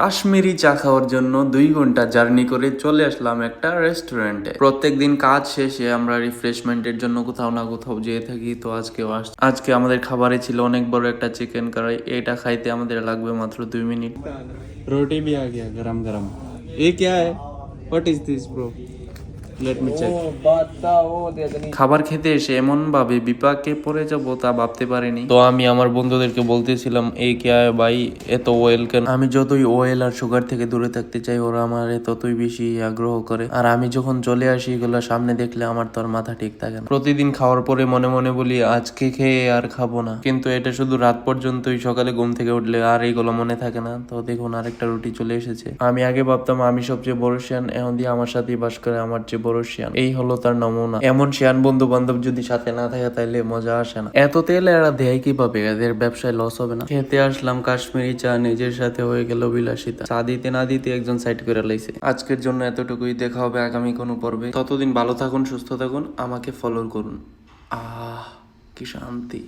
কাশ্মীরি চা খাওয়ার জন্য 2 ঘন্টা জার্নি করে চলে আসলাম একটা রেস্টুরেন্টে। প্রত্যেকদিন কাজ শেষে আমরা রিফ্রেশমেন্টের জন্য কোথাও না কোথাও যেয়ে থাকি, তো আজকে আমাদের খাবারে ছিল অনেক বড় একটা চিকেন কারি। এটা খাইতে আমাদের লাগবে মাত্র 2 মিনিট। रोटी भी आ गया गरम गरम। ये क्या है? What is this bro? Let me check. খাবার খেতে এসে এমন ভাবে বিপাকে পড়ে যাব তা ভাবতে পারিনি। তো আমি আমার বন্ধুদেরকে বলতেছিলাম, এই কে আয় ভাই, এত ওয়েল কেন? আমি যতই ওয়েল আর সুগার থেকে দূরে থাকতে চাই, ওরা আমার ততই বেশি আগ্রহ করে। আর আমি যখন চলে আসি এগুলো সামনে দেখলে আমার তো আর মাথা ঠিক থাকে না। প্রতিদিন খাওয়ার পরে মনে মনে বলি আজকে খেয়ে আর খাবো না, কিন্তু এটা শুধু রাত পর্যন্তই। সকালে ঘুম থেকে উঠলে আর এইগুলো মনে থাকে না। তো দেখুন আরেকটা রুটি চলে এসেছে। আমি আগে ভাবতাম আমি সবচেয়ে বড় শিয়ান, এখন দিয়ে আমার সাথেই বাস করে আমার চেয়ে বড় শিয়ান। এই হলো তার নমুনা। এমন শিয়ান বন্ধু বান্ধব যদি সাথে না থাকে তাইলে মজা আসে না। এত তেল এরা দেয় কিভাবে? এদের ব্যবসায় লস হবে না? খেতে আসলাম কাশ্মীরি চা, নিজের সাথে হয়ে গেল বিলাসিতা। চা দিতে না দিতে একজন সাইড করে লাইছে। আজকের জন্য এতটুকুই, দেখা হবে আগামী কোনো পর্বে। ততদিন ভালো থাকুন, সুস্থ থাকুন, আমাকে ফলো করুন। কি শান্তি।